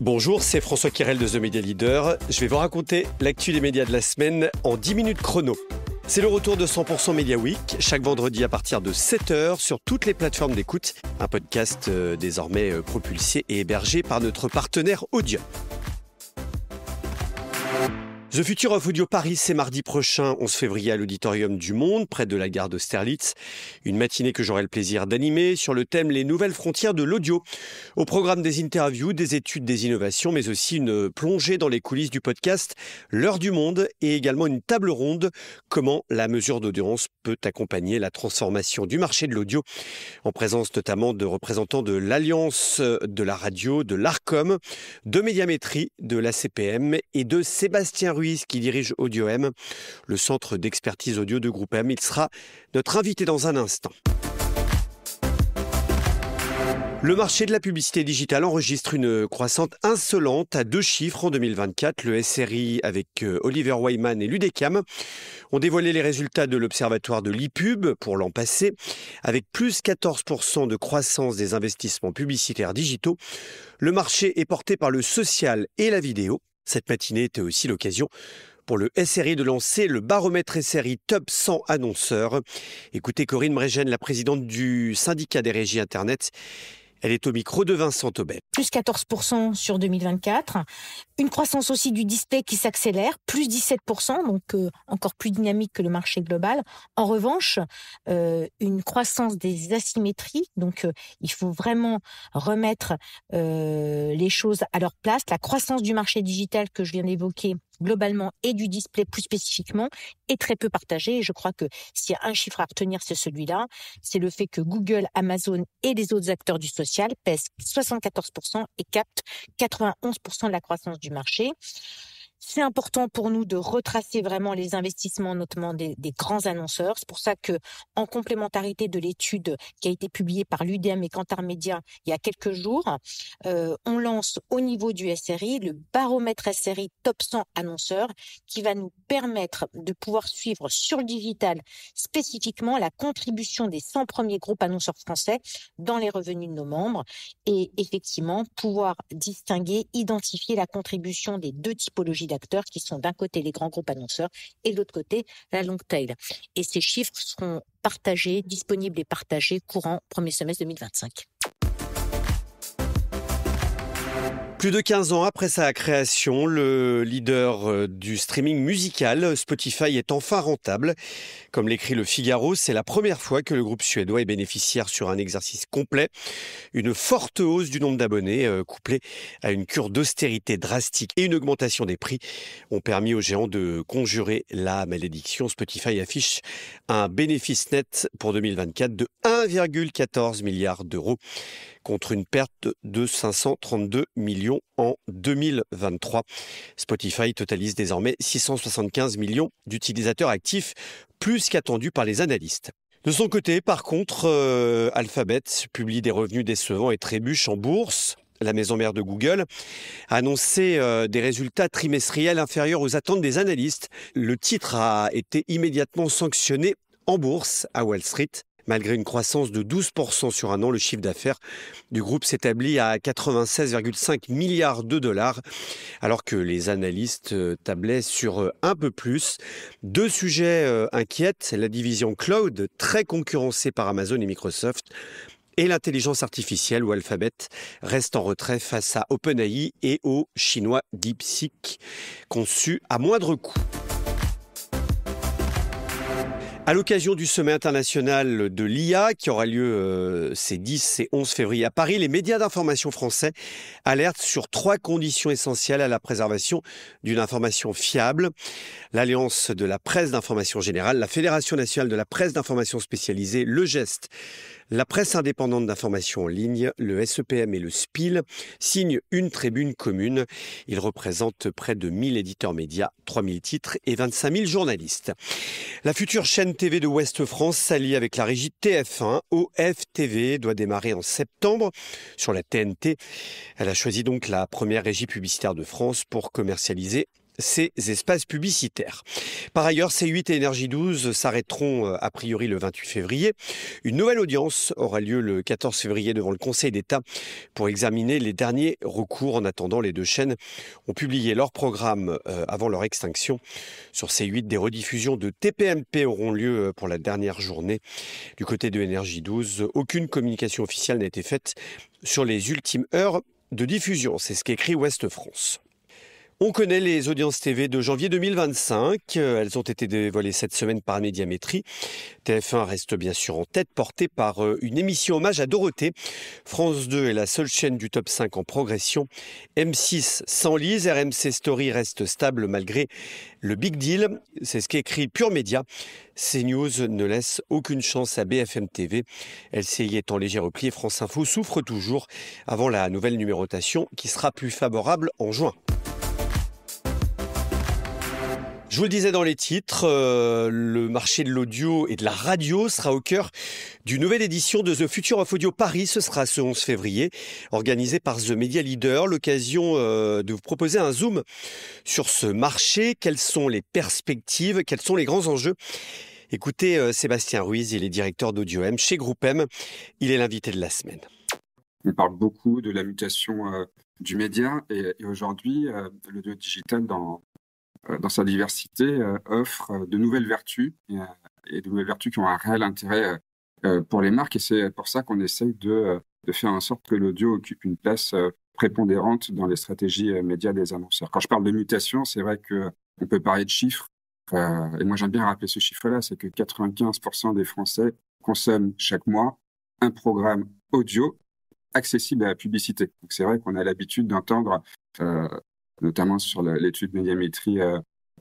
Bonjour, c'est François Kirel de The Media Leader. Je vais vous raconter l'actu des médias de la semaine en 10 minutes chrono. C'est le retour de 100% Media Week, chaque vendredi à partir de 7h sur toutes les plateformes d'écoute. Un podcast désormais propulsé et hébergé par notre partenaire Audion. The Future of Audio Paris, c'est mardi prochain, 11 février, à l'Auditorium du Monde, près de la gare d'Austerlitz. Une matinée que j'aurai le plaisir d'animer sur le thème « Les nouvelles frontières de l'audio ». Au programme des interviews, des études, des innovations, mais aussi une plongée dans les coulisses du podcast « L'heure du monde » et également une table ronde « Comment la mesure d'audience peut accompagner la transformation du marché de l'audio » en présence notamment de représentants de l'Alliance de la radio, de l'ARCOM, de Médiamétrie, de l'ACPM et de Sébastien Ruiz qui dirige AudioM, le centre d'expertise audio de Groupe M. Il sera notre invité dans un instant. Le marché de la publicité digitale enregistre une croissance insolente à 2 chiffres en 2024. Le SRI avec Oliver Wyman et l'UDECAM ont dévoilé les résultats de l'Observatoire de l'ePub pour l'an passé, avec plus 14% de croissance des investissements publicitaires digitaux. Le marché est porté par le social et la vidéo. Cette matinée était aussi l'occasion pour le SRI de lancer le baromètre SRI Top 100 annonceurs. Écoutez Corinne Mregen, la présidente du syndicat des régies Internet. Elle est au micro de Vincent Aubet. Plus 14% sur 2024. Une croissance aussi du display qui s'accélère, plus 17%, donc encore plus dynamique que le marché global. En revanche, une croissance des asymétries, donc il faut vraiment remettre les choses à leur place. La croissance du marché digital que je viens d'évoquer globalement et du display plus spécifiquement est très peu partagée. Et je crois que s'il y a un chiffre à retenir, c'est celui-là. C'est le fait que Google, Amazon et les autres acteurs du social pèsent 74% et captent 91% de la croissance du marché. C'est important pour nous de retracer vraiment les investissements, notamment des grands annonceurs. C'est pour ça que, en complémentarité de l'étude qui a été publiée par l'UDEM et Kantar Media il y a quelques jours, on lance au niveau du SRI le baromètre SRI Top 100 annonceurs qui va nous permettre de pouvoir suivre sur le digital spécifiquement la contribution des 100 premiers groupes annonceurs français dans les revenus de nos membres et effectivement pouvoir distinguer, identifier la contribution des deux typologies d'acteurs qui sont d'un côté les grands groupes annonceurs et de l'autre côté la long tail. Et ces chiffres seront partagés, disponibles et partagés courant premier semestre 2025. Plus de 15 ans après sa création, le leader du streaming musical, Spotify, est enfin rentable. Comme l'écrit Le Figaro, c'est la première fois que le groupe suédois est bénéficiaire sur un exercice complet. Une forte hausse du nombre d'abonnés, couplée à une cure d'austérité drastique et une augmentation des prix, ont permis aux géants de conjurer la malédiction. Spotify affiche un bénéfice net pour 2024 de 1,14 milliard d'euros, contre une perte de 532 millions en 2023. Spotify totalise désormais 675 millions d'utilisateurs actifs, plus qu'attendu par les analystes. De son côté, par contre, Alphabet publie des revenus décevants et trébuche en bourse. La maison mère de Google a annoncé des résultats trimestriels inférieurs aux attentes des analystes. Le titre a été immédiatement sanctionné en bourse à Wall Street. Malgré une croissance de 12% sur un an, le chiffre d'affaires du groupe s'établit à 96,5 milliards de dollars, alors que les analystes tablaient sur un peu plus. 2 sujets inquiètent, la division cloud, très concurrencée par Amazon et Microsoft, et l'intelligence artificielle, où Alphabet reste en retrait face à OpenAI et au chinois DeepSeek, conçu à moindre coût. À l'occasion du sommet international de l'IA qui aura lieu ces 10 et 11 février à Paris, les médias d'information français alertent sur 3 conditions essentielles à la préservation d'une information fiable. L'Alliance de la presse d'information générale, la Fédération nationale de la presse d'information spécialisée, le GEST, la presse indépendante d'information en ligne, le SEPM et le SPIL signent une tribune commune. Ils représentent près de 1000 éditeurs médias, 3000 titres et 25 000 journalistes. La future chaîne TV de Ouest France s'allie avec la régie TF1. OFTV doit démarrer en septembre sur la TNT. Elle a choisi donc la première régie publicitaire de France pour commercialiser ces espaces publicitaires. Par ailleurs, C8 et Énergie 12 s'arrêteront a priori le 28 février. Une nouvelle audience aura lieu le 14 février devant le Conseil d'État pour examiner les derniers recours. En attendant, les deux chaînes ont publié leur programme avant leur extinction. Sur C8, des rediffusions de TPMP auront lieu pour la dernière journée. Du côté de Énergie 12, aucune communication officielle n'a été faite sur les ultimes heures de diffusion. C'est ce qu'écrit Ouest France. On connaît les audiences TV de janvier 2025. Elles ont été dévoilées cette semaine par Médiamétrie. TF1 reste bien sûr en tête, portée par une émission hommage à Dorothée. France 2 est la seule chaîne du top 5 en progression. M6 s'enlise, RMC Story reste stable malgré le big deal. C'est ce qu'écrit Pure Média. CNews ne laisse aucune chance à BFM TV. LCI est en léger repli et France Info souffre toujours avant la nouvelle numérotation qui sera plus favorable en juin. Je vous le disais dans les titres, le marché de l'audio et de la radio sera au cœur d'une nouvelle édition de The Future of Audio Paris. Ce sera ce 11 février, organisé par The Media Leader. L'occasion de vous proposer un zoom sur ce marché. Quelles sont les perspectives? Quels sont les grands enjeux? Écoutez Sébastien Ruiz, il est directeur d'Audio M chez Groupe M. Il est l'invité de la semaine. On parle beaucoup de la mutation du média et aujourd'hui, l'audio digital dans sa diversité, offre de nouvelles vertus et de nouvelles vertus qui ont un réel intérêt pour les marques. Et c'est pour ça qu'on essaye de faire en sorte que l'audio occupe une place prépondérante dans les stratégies médias des annonceurs. Quand je parle de mutation, c'est vrai qu'on peut parler de chiffres. Et moi, j'aime bien rappeler ce chiffre-là, c'est que 95% des Français consomment chaque mois un programme audio accessible à la publicité. Donc, c'est vrai qu'on a l'habitude d'entendre notamment sur l'étude Médiamétrie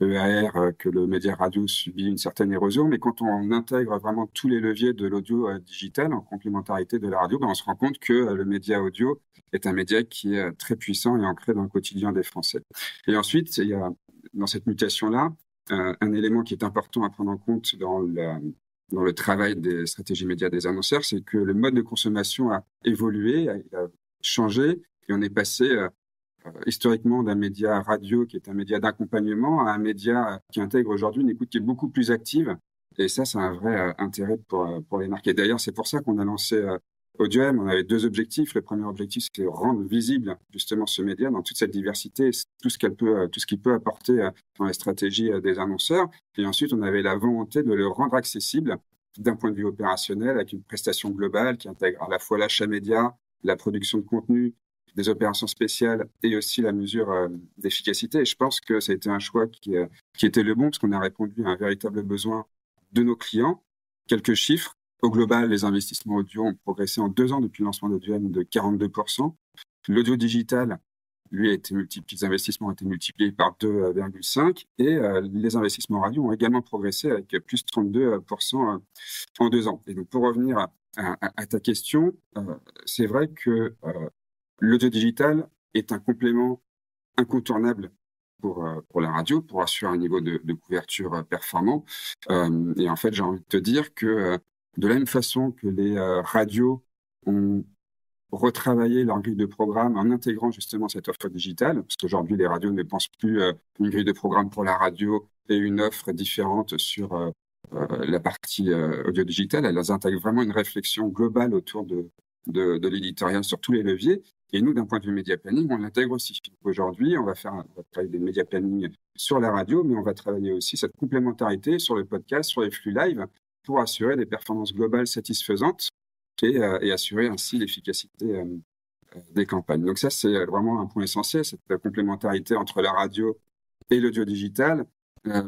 EAR, que le média radio subit une certaine érosion. Mais quand on intègre vraiment tous les leviers de l'audio digital en complémentarité de la radio, on se rend compte que le média audio est un média qui est très puissant et ancré dans le quotidien des Français. Et ensuite, il y a dans cette mutation-là un élément qui est important à prendre en compte dans le travail des stratégies médias des annonceurs, c'est que le mode de consommation a évolué, a changé, et on est passé historiquement d'un média radio qui est un média d'accompagnement à un média qui intègre aujourd'hui une écoute qui est beaucoup plus active. Et ça, c'est un vrai intérêt pour les marques. Et d'ailleurs, c'est pour ça qu'on a lancé Audio M. On avait deux objectifs. Le premier objectif, c'est rendre visible justement ce média dans toute cette diversité, tout ce qu'il peut apporter dans les stratégies des annonceurs. Et ensuite, on avait la volonté de le rendre accessible d'un point de vue opérationnel avec une prestation globale qui intègre à la fois l'achat média, la production de contenu, des opérations spéciales et aussi la mesure d'efficacité. Et je pense que ça a été un choix qui était le bon parce qu'on a répondu à un véritable besoin de nos clients. Quelques chiffres. Au global, les investissements audio ont progressé en 2 ans depuis le lancement d'Audio M de 42%. L'audio digital, lui, les investissements ont été multipliés par 2,5 et les investissements radio ont également progressé avec plus de 32% en 2 ans. Et donc, pour revenir à ta question, c'est vrai que l'audio digital est un complément incontournable pour la radio, pour assurer un niveau de couverture performant. Et en fait, j'ai envie de te dire que de la même façon que les radios ont retravaillé leur grille de programme en intégrant justement cette offre digitale, parce qu'aujourd'hui, les radios ne pensent plus une grille de programme pour la radio et une offre différente sur la partie audio digitale. Elles intègrent vraiment une réflexion globale autour de l'éditorial sur tous les leviers. Et nous, d'un point de vue média planning, on l'intègre aussi. Aujourd'hui, on va travailler des média planning sur la radio, mais on va travailler aussi cette complémentarité sur le podcast, sur les flux live, pour assurer des performances globales satisfaisantes et assurer ainsi l'efficacité des campagnes. Donc ça, c'est vraiment un point essentiel, cette complémentarité entre la radio et l'audio digital.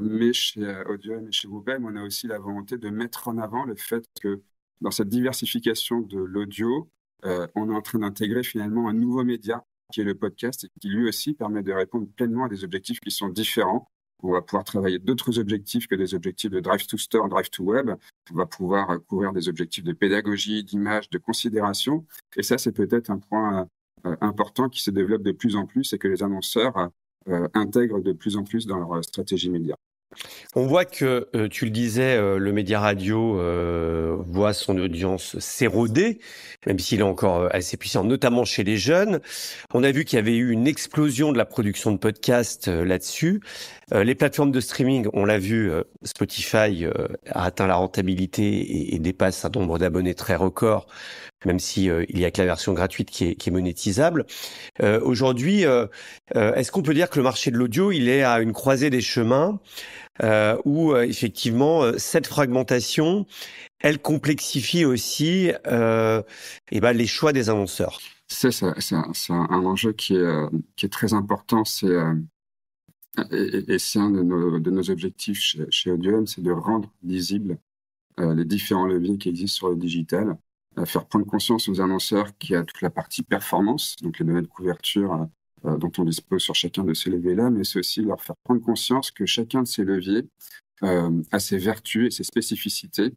Mais chez Audio M et chez Groupe M, on a aussi la volonté de mettre en avant le fait que dans cette diversification de l'audio, on est en train d'intégrer finalement un nouveau média qui est le podcast et qui lui aussi permet de répondre pleinement à des objectifs qui sont différents. On va pouvoir travailler d'autres objectifs que des objectifs de Drive to Store, Drive to Web. On va pouvoir couvrir des objectifs de pédagogie, d'image, de considération. Et ça, c'est peut-être un point important qui se développe de plus en plus et que les annonceurs intègrent de plus en plus dans leur stratégie média. On voit que, tu le disais, le média radio voit son audience s'éroder, même s'il est encore assez puissant, notamment chez les jeunes. On a vu qu'il y avait eu une explosion de la production de podcasts là-dessus. Les plateformes de streaming, on l'a vu, Spotify a atteint la rentabilité et dépasse un nombre d'abonnés très record, même si il y a que la version gratuite qui est monétisable. Aujourd'hui, est-ce qu'on peut dire que le marché de l'audio, il est à une croisée des chemins, où effectivement cette fragmentation, elle complexifie aussi les choix des annonceurs. C'est un enjeu qui est très important. Et c'est un de nos objectifs chez Audium, c'est de rendre lisibles les différents leviers qui existent sur le digital, faire prendre conscience aux annonceurs qu'il y a toute la partie performance, donc les données de couverture dont on dispose sur chacun de ces leviers-là, mais c'est aussi leur faire prendre conscience que chacun de ces leviers a ses vertus et ses spécificités.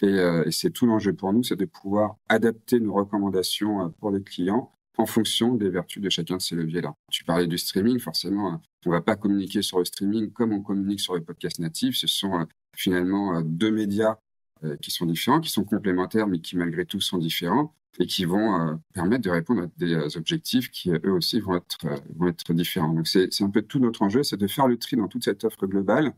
Et c'est tout l'enjeu pour nous, c'est de pouvoir adapter nos recommandations pour les clients en fonction des vertus de chacun de ces leviers-là. Tu parlais du streaming, forcément, on ne va pas communiquer sur le streaming comme on communique sur le podcast natif. Ce sont finalement deux médias qui sont différents, qui sont complémentaires, mais qui malgré tout sont différents et qui vont permettre de répondre à des objectifs qui, eux aussi, vont être différents. Donc, c'est un peu tout notre enjeu, c'est de faire le tri dans toute cette offre globale,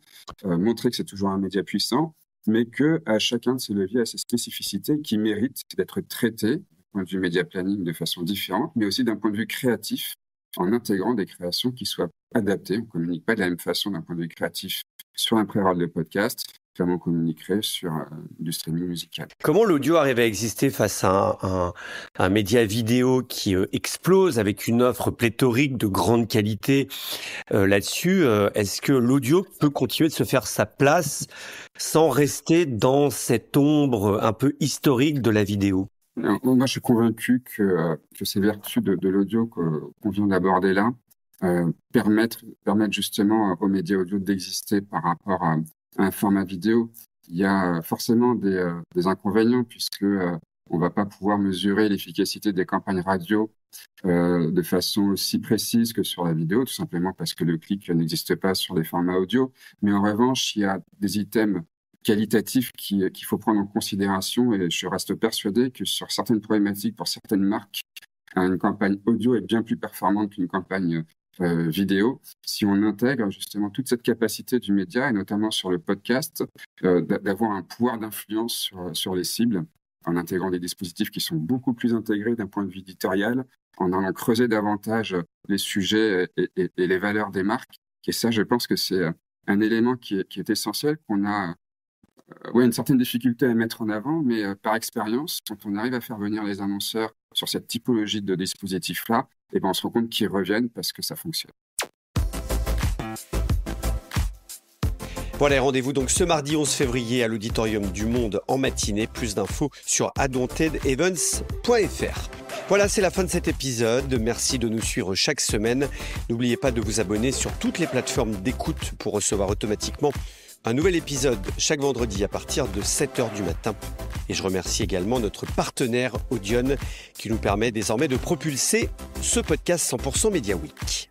montrer que c'est toujours un média puissant, mais que à chacun de ces leviers a ses spécificités qui méritent d'être traités d'un point de vue média planning de façon différente, mais aussi d'un point de vue créatif, en intégrant des créations qui soient adaptées. On ne communique pas de la même façon d'un point de vue créatif sur un pré-roll de podcast, comme on communiquerait sur du streaming musical. Comment l'audio arrive à exister face à un média vidéo qui explose avec une offre pléthorique de grande qualité là-dessus? Est-ce que l'audio peut continuer de se faire sa place sans rester dans cette ombre un peu historique de la vidéo? Moi, je suis convaincu que ces vertus de l'audio qu'on vient d'aborder là permettent justement aux médias audio d'exister par rapport à un format vidéo. Il y a forcément des inconvénients puisque on va pas pouvoir mesurer l'efficacité des campagnes radio de façon aussi précise que sur la vidéo, tout simplement parce que le clic n'existe pas sur les formats audio. Mais en revanche, il y a des items qualitatifs qu'il faut prendre en considération et je reste persuadé que sur certaines problématiques, pour certaines marques, une campagne audio est bien plus performante qu'une campagne vidéo, si on intègre justement toute cette capacité du média, et notamment sur le podcast, d'avoir un pouvoir d'influence sur les cibles, en intégrant des dispositifs qui sont beaucoup plus intégrés d'un point de vue éditorial, en allant creuser davantage les sujets et les valeurs des marques. Et ça, je pense que c'est un élément qui est essentiel, qu'on a une certaine difficulté à mettre en avant, mais par expérience, quand on arrive à faire venir les annonceurs sur cette typologie de dispositifs-là, on se rend compte qu'ils reviennent parce que ça fonctionne. Voilà, rendez-vous donc ce mardi 11 février à l'Auditorium du Monde en matinée. Plus d'infos sur adwantedevents.fr. Voilà, c'est la fin de cet épisode. Merci de nous suivre chaque semaine. N'oubliez pas de vous abonner sur toutes les plateformes d'écoute pour recevoir automatiquement un nouvel épisode chaque vendredi à partir de 7h du matin. Et je remercie également notre partenaire Audion qui nous permet désormais de propulser ce podcast 100% Media Week.